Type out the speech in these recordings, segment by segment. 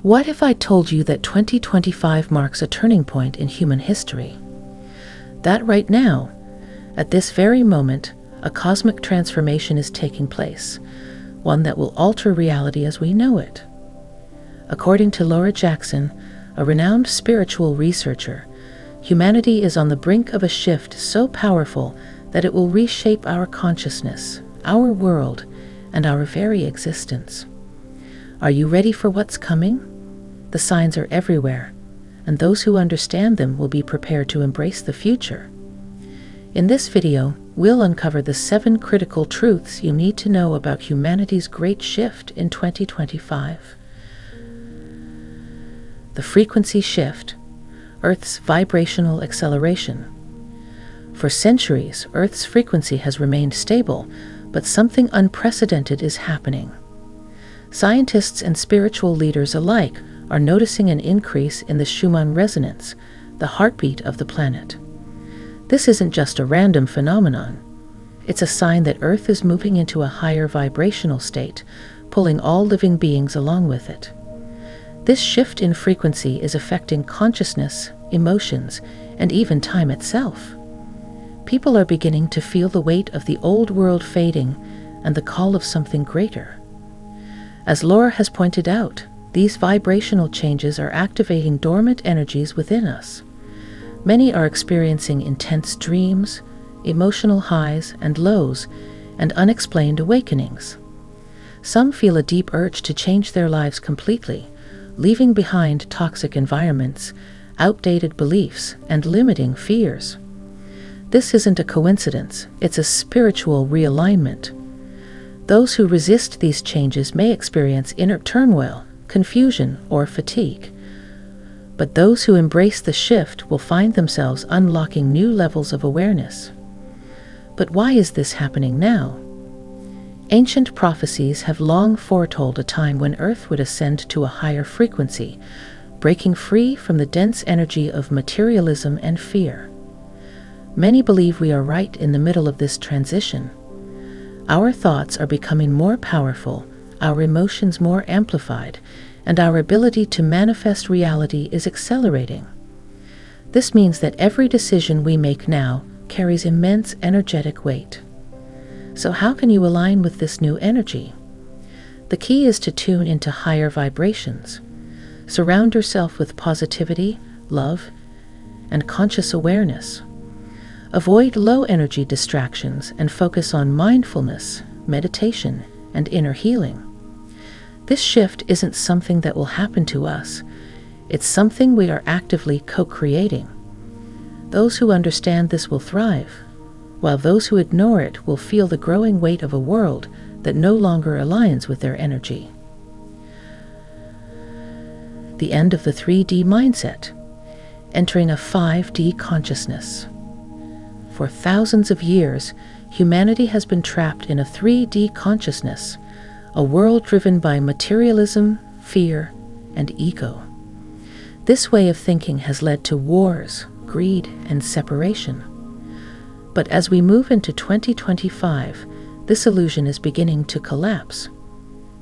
What if I told you that 2025 marks a turning point in human history? That right now, at this very moment, a cosmic transformation is taking place, one that will alter reality as we know it. According to Laura Jackson, a renowned spiritual researcher, humanity is on the brink of a shift so powerful that it will reshape our consciousness, our world, and our very existence. Are you ready for what's coming? The signs are everywhere, and those who understand them will be prepared to embrace the future. In this video, we'll uncover the 7 critical truths you need to know about humanity's great shift in 2025. The frequency shift, Earth's vibrational acceleration. For centuries, Earth's frequency has remained stable, but something unprecedented is happening. Scientists and spiritual leaders alike are noticing an increase in the Schumann resonance, the heartbeat of the planet. This isn't just a random phenomenon. It's a sign that Earth is moving into a higher vibrational state, pulling all living beings along with it. This shift in frequency is affecting consciousness, emotions, and even time itself. People are beginning to feel the weight of the old world fading and the call of something greater. As Laura has pointed out, these vibrational changes are activating dormant energies within us. Many are experiencing intense dreams, emotional highs and lows, and unexplained awakenings. Some feel a deep urge to change their lives completely, leaving behind toxic environments, outdated beliefs, and limiting fears. This isn't a coincidence, it's a spiritual realignment. Those who resist these changes may experience inner turmoil, confusion, or fatigue. But those who embrace the shift will find themselves unlocking new levels of awareness. But why is this happening now? Ancient prophecies have long foretold a time when Earth would ascend to a higher frequency, breaking free from the dense energy of materialism and fear. Many believe we are right in the middle of this transition. Our thoughts are becoming more powerful, our emotions more amplified, and our ability to manifest reality is accelerating. This means that every decision we make now carries immense energetic weight. So how can you align with this new energy? The key is to tune into higher vibrations. Surround yourself with positivity, love, and conscious awareness. Avoid low-energy distractions and focus on mindfulness, meditation, and inner healing. This shift isn't something that will happen to us. It's something we are actively co-creating. Those who understand this will thrive, while those who ignore it will feel the growing weight of a world that no longer aligns with their energy. The end of the 3D mindset, entering a 5D consciousness. For thousands of years, humanity has been trapped in a 3D consciousness, a world driven by materialism, fear, and ego. This way of thinking has led to wars, greed, and separation. But as we move into 2025, this illusion is beginning to collapse.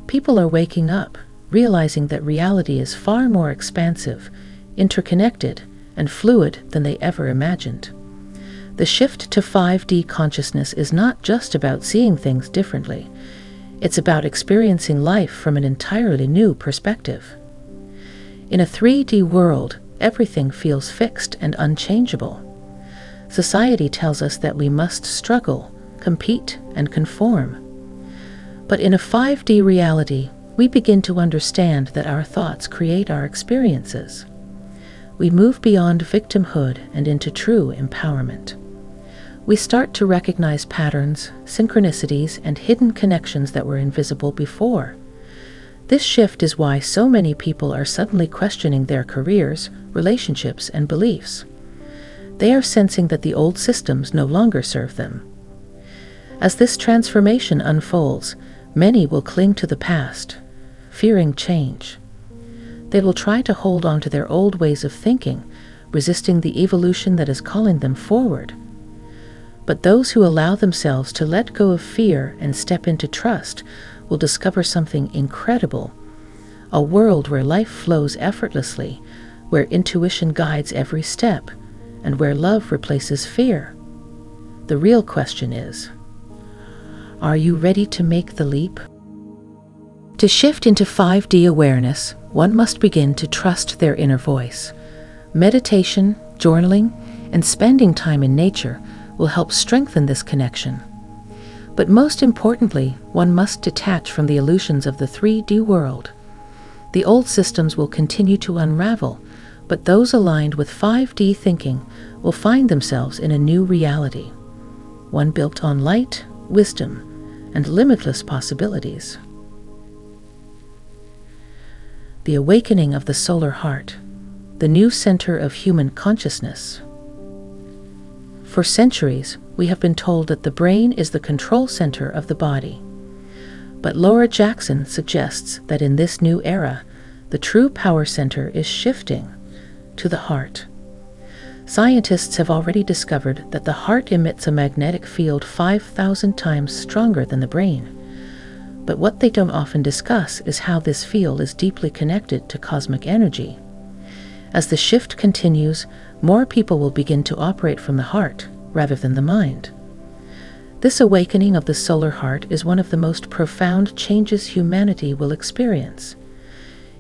People are waking up, realizing that reality is far more expansive, interconnected, and fluid than they ever imagined. The shift to 5D consciousness is not just about seeing things differently. It's about experiencing life from an entirely new perspective. In a 3D world, everything feels fixed and unchangeable. Society tells us that we must struggle, compete, and conform. But in a 5D reality, we begin to understand that our thoughts create our experiences. We move beyond victimhood and into true empowerment. We start to recognize patterns, synchronicities, and hidden connections that were invisible before. This shift is why so many people are suddenly questioning their careers, relationships, and beliefs. They are sensing that the old systems no longer serve them. As this transformation unfolds, many will cling to the past, fearing change. They will try to hold on to their old ways of thinking, resisting the evolution that is calling them forward. But those who allow themselves to let go of fear and step into trust will discover something incredible, a world where life flows effortlessly, where intuition guides every step, and where love replaces fear. The real question is, are you ready to make the leap? To shift into 5D awareness, one must begin to trust their inner voice. Meditation, journaling, and spending time in nature will help strengthen this connection. But most importantly, one must detach from the illusions of the 3D world. The old systems will continue to unravel, but those aligned with 5D thinking will find themselves in a new reality, one built on light, wisdom, and limitless possibilities. The awakening of the solar heart, the new center of human consciousness. For centuries, we have been told that the brain is the control center of the body. But Laura Jackson suggests that in this new era, the true power center is shifting to the heart. Scientists have already discovered that the heart emits a magnetic field 5,000 times stronger than the brain. But what they don't often discuss is how this field is deeply connected to cosmic energy. As the shift continues, more people will begin to operate from the heart rather than the mind. This awakening of the solar heart is one of the most profound changes humanity will experience.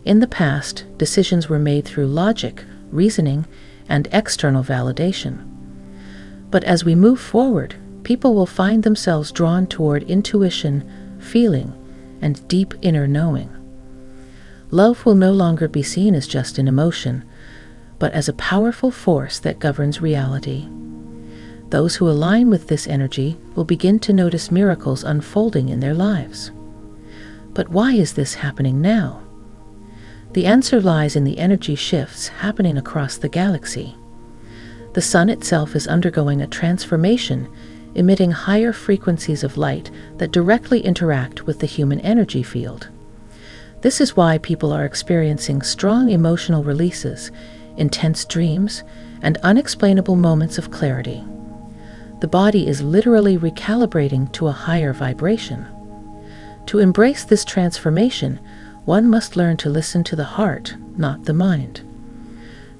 In the past, decisions were made through logic, reasoning, and external validation. But as we move forward, people will find themselves drawn toward intuition, feeling, and deep inner knowing. Love will no longer be seen as just an emotion, but as a powerful force that governs reality. Those who align with this energy will begin to notice miracles unfolding in their lives. But why is this happening now? The answer lies in the energy shifts happening across the galaxy. The sun itself is undergoing a transformation, emitting higher frequencies of light that directly interact with the human energy field. This is why people are experiencing strong emotional releases, intense dreams, and unexplainable moments of clarity. The body is literally recalibrating to a higher vibration. To embrace this transformation, one must learn to listen to the heart, not the mind.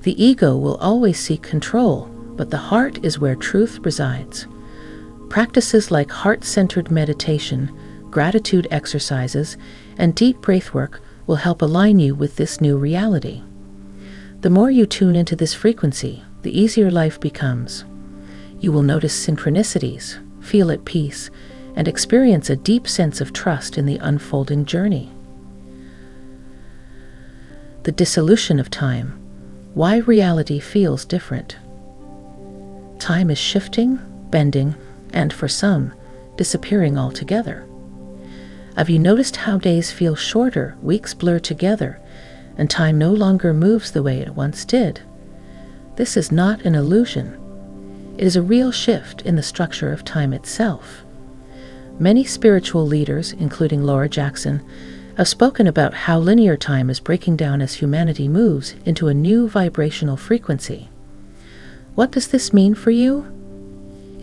The ego will always seek control, but the heart is where truth resides. Practices like heart-centered meditation, gratitude exercises, and deep breathwork will help align you with this new reality. The more you tune into this frequency, the easier life becomes. You will notice synchronicities, feel at peace, and experience a deep sense of trust in the unfolding journey. The dissolution of time. Why reality feels different. Time is shifting, bending, and for some, disappearing altogether. Have you noticed how days feel shorter, weeks blur together, and time no longer moves the way it once did? This is not an illusion. It is a real shift in the structure of time itself. Many spiritual leaders, including Laura Jackson, have spoken about how linear time is breaking down as humanity moves into a new vibrational frequency. What does this mean for you?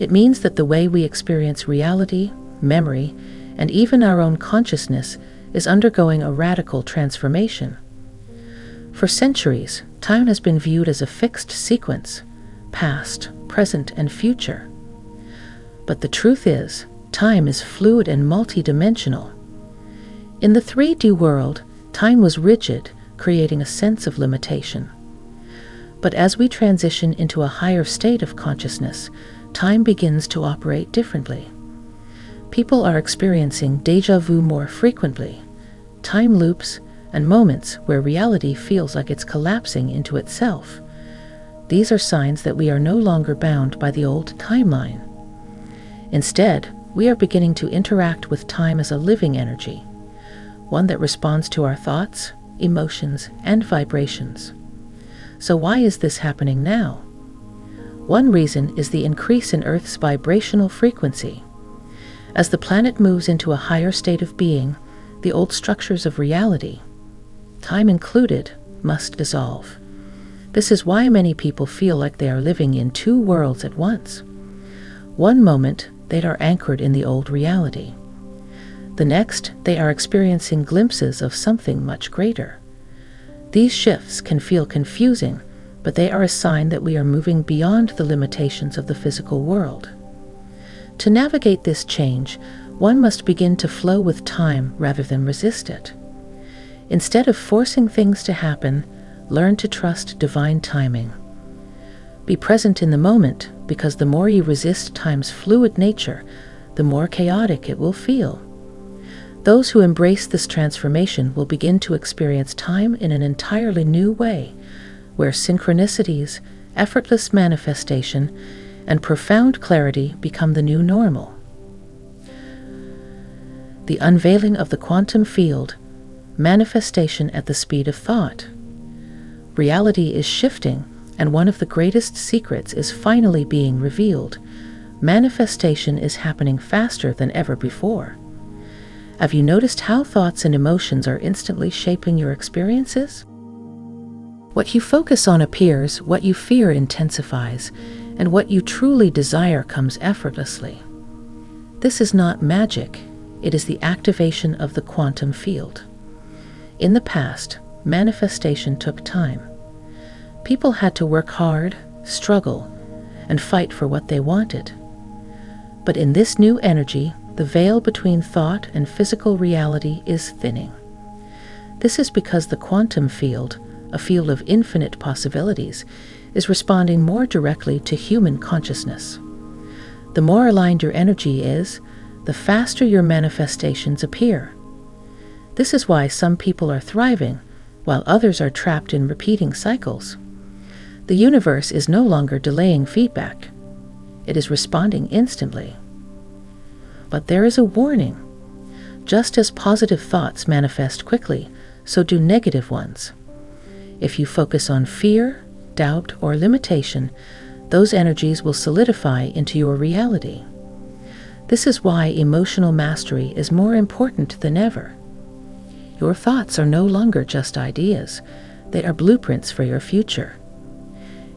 It means that the way we experience reality, memory, and even our own consciousness is undergoing a radical transformation. For centuries, time has been viewed as a fixed sequence, past, present, and future. But the truth is, time is fluid and multidimensional. In the 3D world, time was rigid, creating a sense of limitation. But as we transition into a higher state of consciousness, time begins to operate differently. People are experiencing déjà vu more frequently, time loops, and moments where reality feels like it's collapsing into itself. These are signs that we are no longer bound by the old timeline. Instead, we are beginning to interact with time as a living energy, one that responds to our thoughts, emotions, and vibrations. So why is this happening now? One reason is the increase in Earth's vibrational frequency. As the planet moves into a higher state of being, the old structures of reality, time included, must dissolve. This is why many people feel like they are living in two worlds at once. One moment, they are anchored in the old reality. The next, they are experiencing glimpses of something much greater. These shifts can feel confusing, but they are a sign that we are moving beyond the limitations of the physical world. To navigate this change, one must begin to flow with time rather than resist it. Instead of forcing things to happen, learn to trust divine timing. Be present in the moment, because the more you resist time's fluid nature, the more chaotic it will feel. Those who embrace this transformation will begin to experience time in an entirely new way, where synchronicities, effortless manifestation, and profound clarity become the new normal. The unveiling of the quantum field, manifestation at the speed of thought. Reality is shifting, and one of the greatest secrets is finally being revealed. Manifestation is happening faster than ever before. Have you noticed how thoughts and emotions are instantly shaping your experiences? What you focus on appears, what you fear intensifies, and what you truly desire comes effortlessly. This is not magic, it is the activation of the quantum field. In the past, manifestation took time. People had to work hard, struggle, and fight for what they wanted. But in this new energy, the veil between thought and physical reality is thinning. This is because the quantum field, a field of infinite possibilities, is responding more directly to human consciousness. The more aligned your energy is, the faster your manifestations appear. This is why some people are thriving, while others are trapped in repeating cycles. The universe is no longer delaying feedback. It is responding instantly. But there is a warning. Just as positive thoughts manifest quickly, so do negative ones. If you focus on fear, doubt, or limitation, those energies will solidify into your reality. This is why emotional mastery is more important than ever. Your thoughts are no longer just ideas, they are blueprints for your future.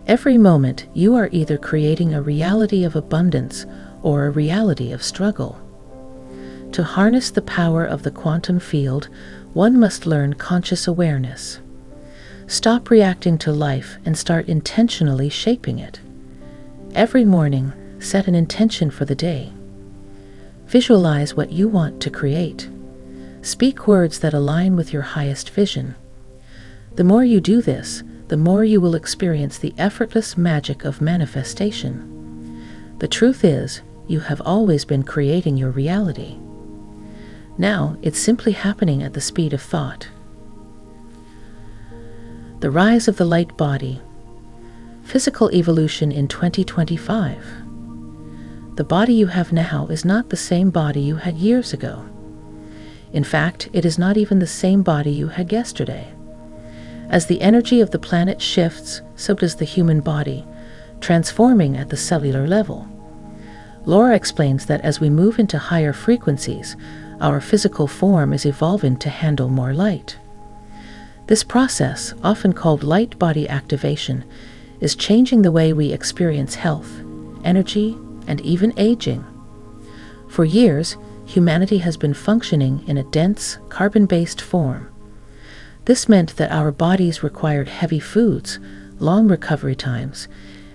Every moment, you are either creating a reality of abundance or a reality of struggle. To harness the power of the quantum field, one must learn conscious awareness. Stop reacting to life and start intentionally shaping it. Every morning, set an intention for the day. Visualize what you want to create. Speak words that align with your highest vision. The more you do this, the more you will experience the effortless magic of manifestation. The truth is, you have always been creating your reality. Now, it's simply happening at the speed of thought. The rise of the light body. Physical evolution in 2025. The body you have now is not the same body you had years ago. In fact, it is not even the same body you had yesterday. As the energy of the planet shifts, so does the human body, transforming at the cellular level. Laura explains that as we move into higher frequencies, our physical form is evolving to handle more light. This process, often called light body activation, is changing the way we experience health, energy, and even aging. For years, humanity has been functioning in a dense, carbon-based form. This meant that our bodies required heavy foods, long recovery times,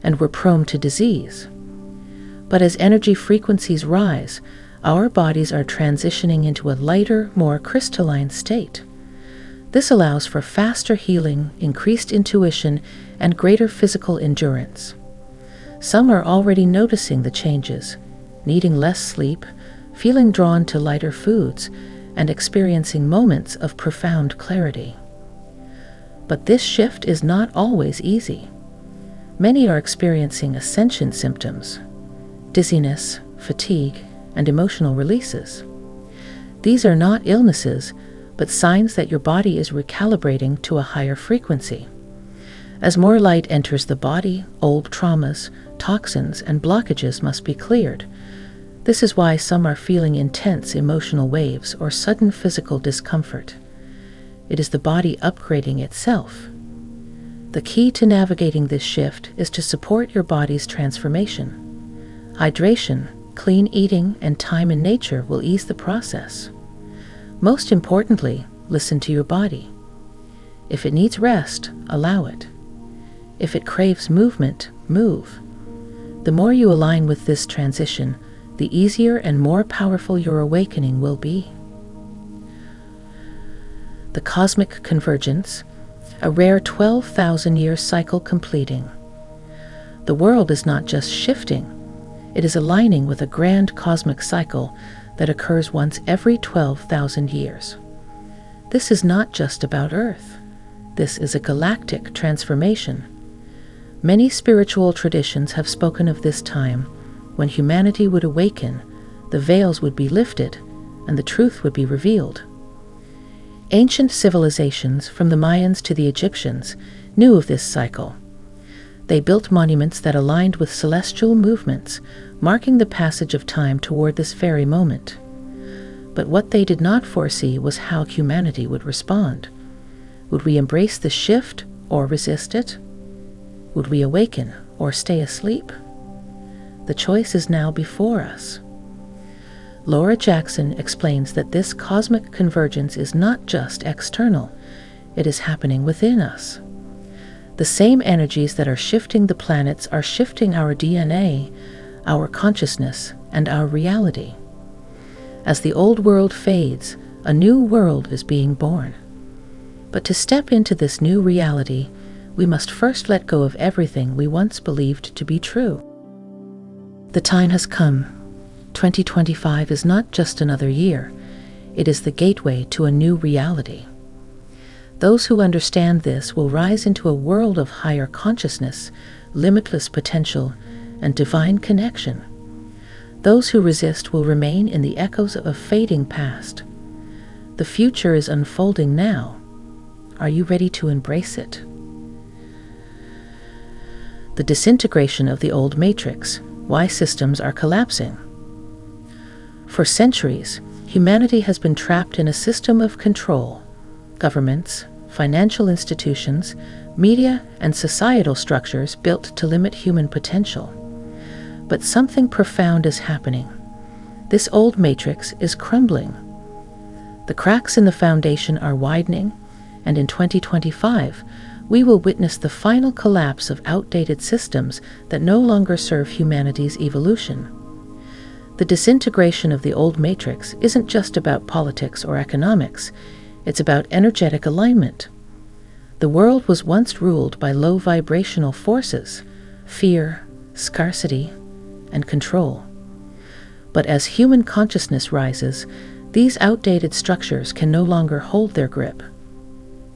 and were prone to disease. But as energy frequencies rise, our bodies are transitioning into a lighter, more crystalline state. This allows for faster healing, increased intuition, and greater physical endurance. Some are already noticing the changes, needing less sleep, feeling drawn to lighter foods, and experiencing moments of profound clarity. But this shift is not always easy. Many are experiencing ascension symptoms, dizziness, fatigue, and emotional releases. These are not illnesses, but signs that your body is recalibrating to a higher frequency. As more light enters the body, old traumas, toxins, and blockages must be cleared. This is why some are feeling intense emotional waves or sudden physical discomfort. It is the body upgrading itself. The key to navigating this shift is to support your body's transformation. Hydration, clean eating, and time in nature will ease the process. Most importantly, listen to your body. If it needs rest, allow it. If it craves movement, move. The more you align with this transition, the easier and more powerful your awakening will be. The cosmic convergence, a rare 12,000-year cycle completing. The world is not just shifting, it is aligning with a grand cosmic cycle that occurs once every 12,000 years. This is not just about Earth. This is a galactic transformation. Many spiritual traditions have spoken of this time when humanity would awaken, the veils would be lifted, and the truth would be revealed. Ancient civilizations, from the Mayans to the Egyptians, knew of this cycle. They built monuments that aligned with celestial movements, marking the passage of time toward this very moment. But what they did not foresee was how humanity would respond. Would we embrace the shift or resist it? Would we awaken or stay asleep? The choice is now before us. Laura Jackson explains that this cosmic convergence is not just external, it is happening within us. The same energies that are shifting the planets are shifting our DNA, our consciousness, and our reality. As the old world fades, a new world is being born. But to step into this new reality, we must first let go of everything we once believed to be true. The time has come. 2025 is not just another year, it is the gateway to a new reality. Those who understand this will rise into a world of higher consciousness, limitless potential, and divine connection. Those who resist will remain in the echoes of a fading past. The future is unfolding now. Are you ready to embrace it? The disintegration of the old matrix, why systems are collapsing. For centuries, humanity has been trapped in a system of control. Governments, financial institutions, media, and societal structures built to limit human potential. But something profound is happening. This old matrix is crumbling. The cracks in the foundation are widening, and in 2025, we will witness the final collapse of outdated systems that no longer serve humanity's evolution. The disintegration of the old matrix isn't just about politics or economics, it's about energetic alignment. The world was once ruled by low vibrational forces, fear, scarcity, and control. But as human consciousness rises, these outdated structures can no longer hold their grip.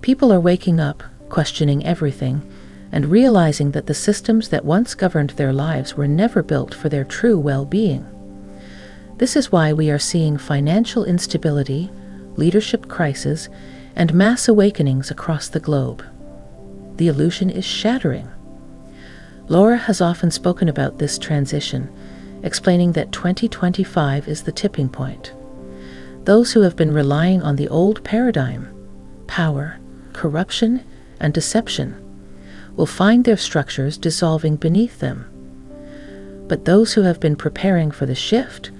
People are waking up, questioning everything, and realizing that the systems that once governed their lives were never built for their true well-being. This is why we are seeing financial instability, leadership crises, and mass awakenings across the globe. The illusion is shattering. Laura has often spoken about this transition, explaining that 2025 is the tipping point. Those who have been relying on the old paradigm, power, corruption, and deception, will find their structures dissolving beneath them. But those who have been preparing for the shift,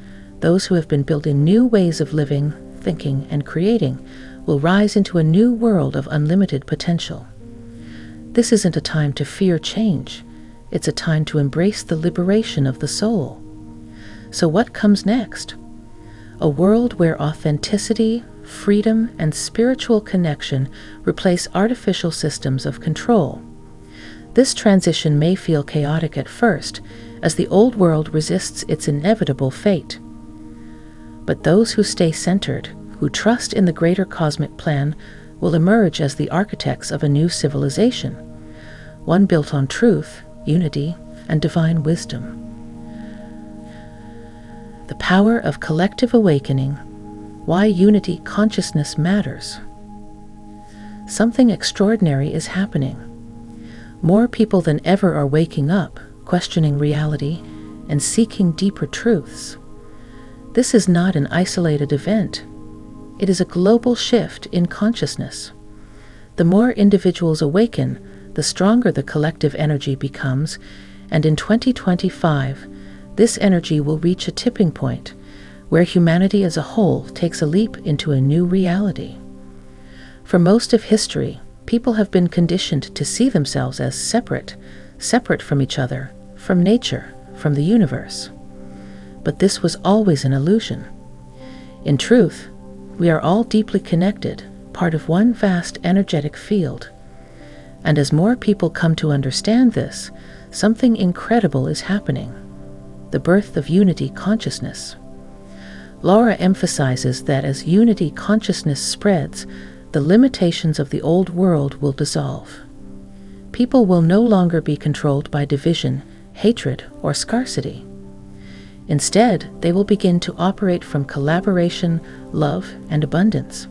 those who have been building new ways of living, thinking, and creating, will rise into a new world of unlimited potential. This isn't a time to fear change, it's a time to embrace the liberation of the soul. So what comes next? A world where authenticity, freedom, and spiritual connection replace artificial systems of control. This transition may feel chaotic at first, as the old world resists its inevitable fate. But those who stay centered, who trust in the greater cosmic plan, will emerge as the architects of a new civilization, one built on truth, unity, and divine wisdom. The power of collective awakening, why unity consciousness matters. Something extraordinary is happening. More people than ever are waking up, questioning reality, and seeking deeper truths. This is not an isolated event. It is a global shift in consciousness. The more individuals awaken, the stronger the collective energy becomes, and in 2025, this energy will reach a tipping point where humanity as a whole takes a leap into a new reality. For most of history, people have been conditioned to see themselves as separate from each other, from nature, from the universe. But this was always an illusion. In truth, we are all deeply connected, part of one vast energetic field. And as more people come to understand this, something incredible is happening: the birth of unity consciousness. Laura emphasizes that as unity consciousness spreads, the limitations of the old world will dissolve. People will no longer be controlled by division, hatred, or scarcity. Instead, they will begin to operate from collaboration, love, and abundance.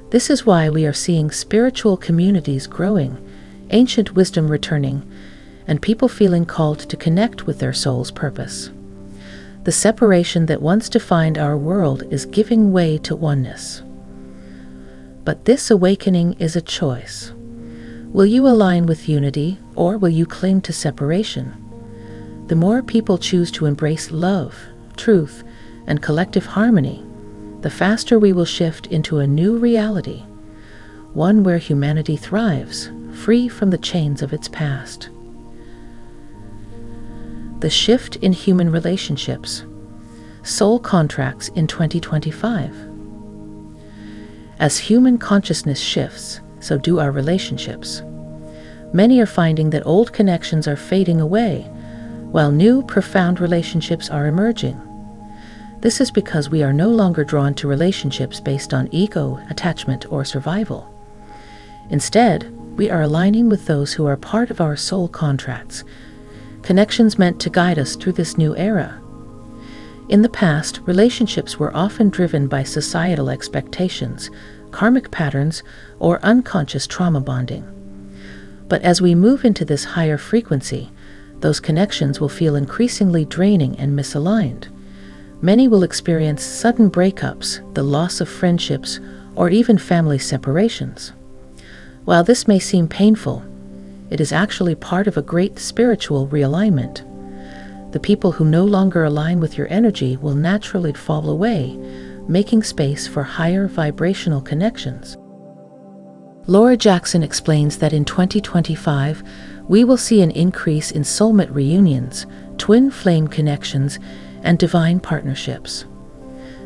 This is why we are seeing spiritual communities growing, ancient wisdom returning, and people feeling called to connect with their soul's purpose. The separation that once defined our world is giving way to oneness. But this awakening is a choice. Will you align with unity, or will you cling to separation? The more people choose to embrace love, truth, and collective harmony, the faster we will shift into a new reality, one where humanity thrives, free from the chains of its past. The shift in human relationships. Soul contracts in 2025. As human consciousness shifts, so do our relationships. Many are finding that old connections are fading away, while new, profound relationships are emerging. This is because we are no longer drawn to relationships based on ego, attachment, or survival. Instead, we are aligning with those who are part of our soul contracts, connections meant to guide us through this new era. In the past, relationships were often driven by societal expectations, karmic patterns, or unconscious trauma bonding. But as we move into this higher frequency, those connections will feel increasingly draining and misaligned. Many will experience sudden breakups, the loss of friendships, or even family separations. While this may seem painful, it is actually part of a great spiritual realignment. The people who no longer align with your energy will naturally fall away, making space for higher vibrational connections. Laura Jackson explains that in 2025, we will see an increase in soulmate reunions, twin flame connections, and divine partnerships.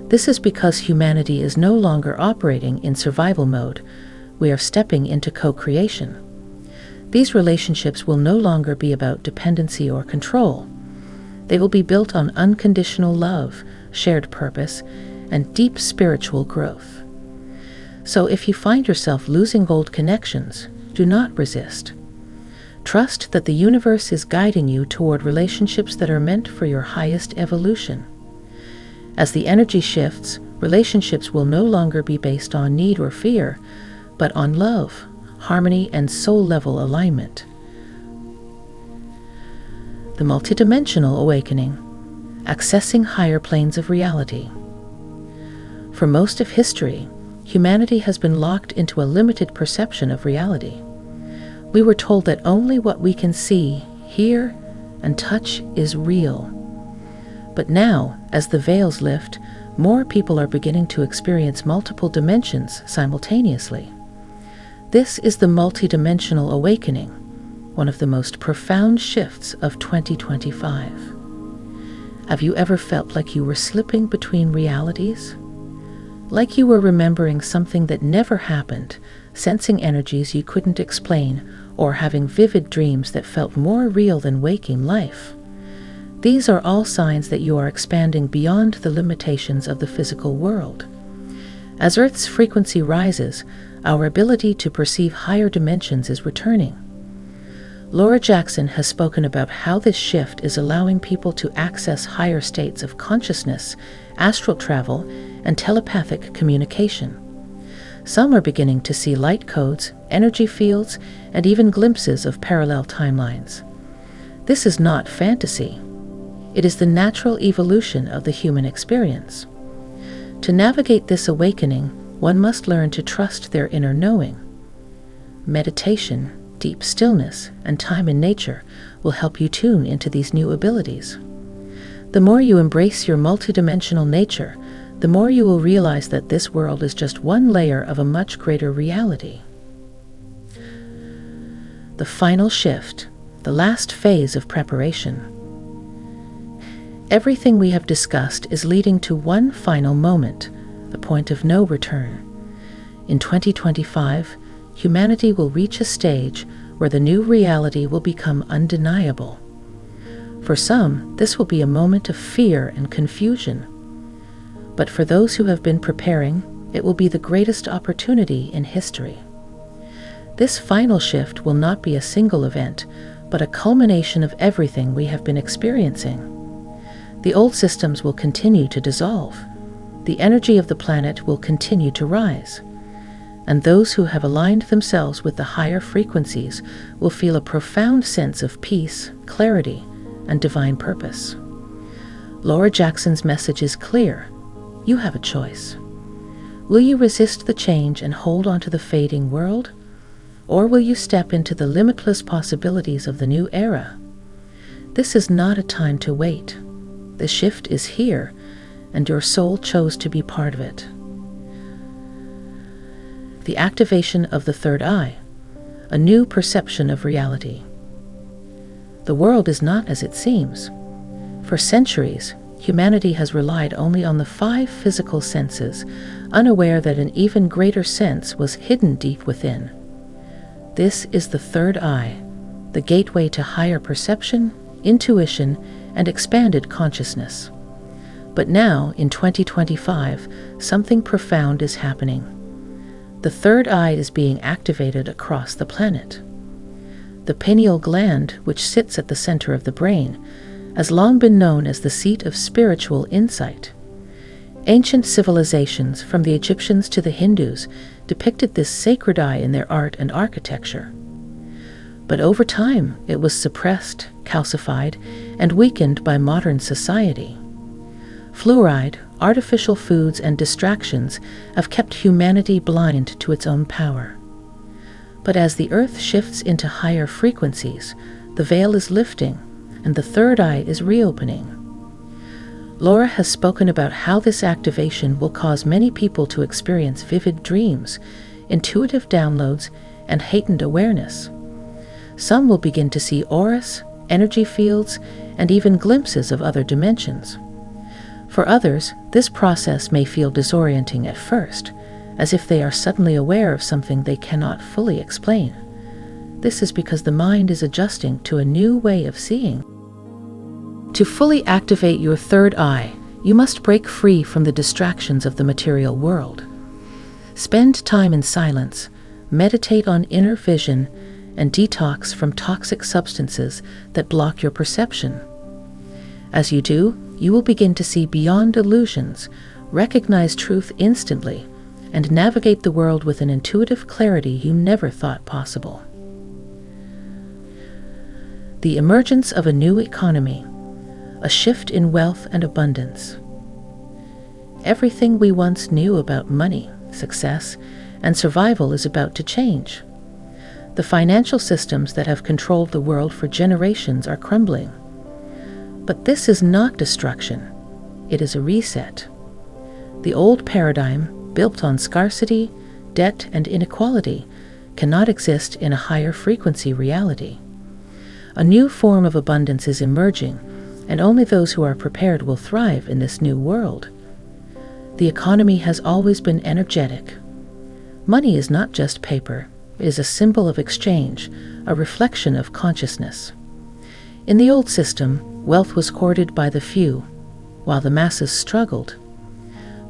This is because humanity is no longer operating in survival mode. We are stepping into co-creation. These relationships will no longer be about dependency or control. They will be built on unconditional love, shared purpose, and deep spiritual growth. So if you find yourself losing old connections, do not resist. Trust that the universe is guiding you toward relationships that are meant for your highest evolution. As the energy shifts, relationships will no longer be based on need or fear, but on love, harmony, and soul-level alignment. The multidimensional awakening, accessing higher planes of reality. For most of history, humanity has been locked into a limited perception of reality. We were told that only what we can see, hear, and touch is real. But now, as the veils lift, more people are beginning to experience multiple dimensions simultaneously. This is the multidimensional awakening, one of the most profound shifts of 2025. Have you ever felt like you were slipping between realities? Like you were remembering something that never happened, sensing energies you couldn't explain, or having vivid dreams that felt more real than waking life? These are all signs that you are expanding beyond the limitations of the physical world. As Earth's frequency rises, our ability to perceive higher dimensions is returning. Laura Jackson has spoken about how this shift is allowing people to access higher states of consciousness, astral travel, and telepathic communication. Some are beginning to see light codes, energy fields, and even glimpses of parallel timelines. This is not fantasy. It is the natural evolution of the human experience. To navigate this awakening, one must learn to trust their inner knowing. Meditation, deep stillness, and time in nature will help you tune into these new abilities. The more you embrace your multidimensional nature, the more you will realize that this world is just one layer of a much greater reality. The final shift, the last phase of preparation. Everything we have discussed is leading to one final moment, the point of no return. In 2025, humanity will reach a stage where the new reality will become undeniable. For some, this will be a moment of fear and confusion. But for those who have been preparing, it will be the greatest opportunity in history. This final shift will not be a single event, but a culmination of everything we have been experiencing. The old systems will continue to dissolve. The energy of the planet will continue to rise. And those who have aligned themselves with the higher frequencies will feel a profound sense of peace, clarity, and divine purpose. Laura Jackson's message is clear. You have a choice. Will you resist the change and hold on to the fading world? Or will you step into the limitless possibilities of the new era? This is not a time to wait. The shift is here, and your soul chose to be part of it. The activation of the third eye, a new perception of reality. The world is not as it seems. For centuries, humanity has relied only on the 5 physical senses, unaware that an even greater sense was hidden deep within. This is the third eye, the gateway to higher perception, intuition, and expanded consciousness. But now, in 2025, something profound is happening. The third eye is being activated across the planet. The pineal gland, which sits at the center of the brain, has long been known as the seat of spiritual insight. Ancient civilizations, from the Egyptians to the Hindus, depicted this sacred eye in their art and architecture. But over time, it was suppressed, calcified, and weakened by modern society. Fluoride, artificial foods, and distractions have kept humanity blind to its own power. But as the earth shifts into higher frequencies, the veil is lifting, and the third eye is reopening. Laura has spoken about how this activation will cause many people to experience vivid dreams, intuitive downloads, and heightened awareness. Some will begin to see auras, energy fields, and even glimpses of other dimensions. For others, this process may feel disorienting at first, as if they are suddenly aware of something they cannot fully explain. This is because the mind is adjusting to a new way of seeing. To fully activate your third eye, you must break free from the distractions of the material world. Spend time in silence, meditate on inner vision, and detox from toxic substances that block your perception. As you do, you will begin to see beyond illusions, recognize truth instantly, and navigate the world with an intuitive clarity you never thought possible. The emergence of a new economy, a shift in wealth and abundance. Everything we once knew about money, success, and survival is about to change. The financial systems that have controlled the world for generations are crumbling. But this is not destruction. It is a reset. The old paradigm, built on scarcity, debt, and inequality, cannot exist in a higher frequency reality. A new form of abundance is emerging, and only those who are prepared will thrive in this new world. The economy has always been energetic. Money is not just paper. It is a symbol of exchange, a reflection of consciousness. In the old system, wealth was hoarded by the few, while the masses struggled.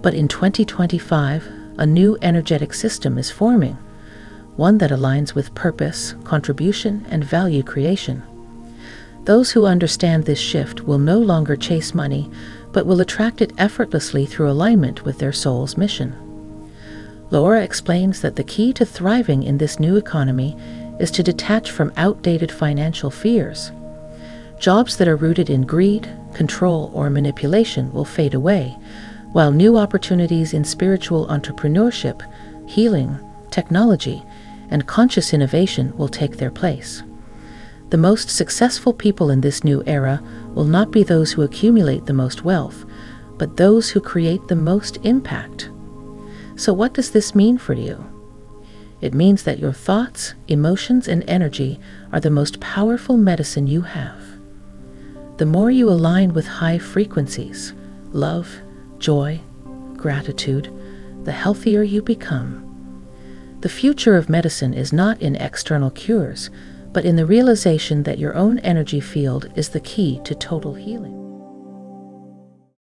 But in 2025, a new energetic system is forming, one that aligns with purpose, contribution, and value creation. Those who understand this shift will no longer chase money, but will attract it effortlessly through alignment with their soul's mission. Laura explains that the key to thriving in this new economy is to detach from outdated financial fears. Jobs that are rooted in greed, control, or manipulation will fade away, while new opportunities in spiritual entrepreneurship, healing, technology, and conscious innovation will take their place. The most successful people in this new era will not be those who accumulate the most wealth, but those who create the most impact. So what does this mean for you? It means that your thoughts, emotions, and energy are the most powerful medicine you have. The more you align with high frequencies, love, joy, gratitude, the healthier you become. The future of medicine is not in external cures, but in the realization that your own energy field is the key to total healing.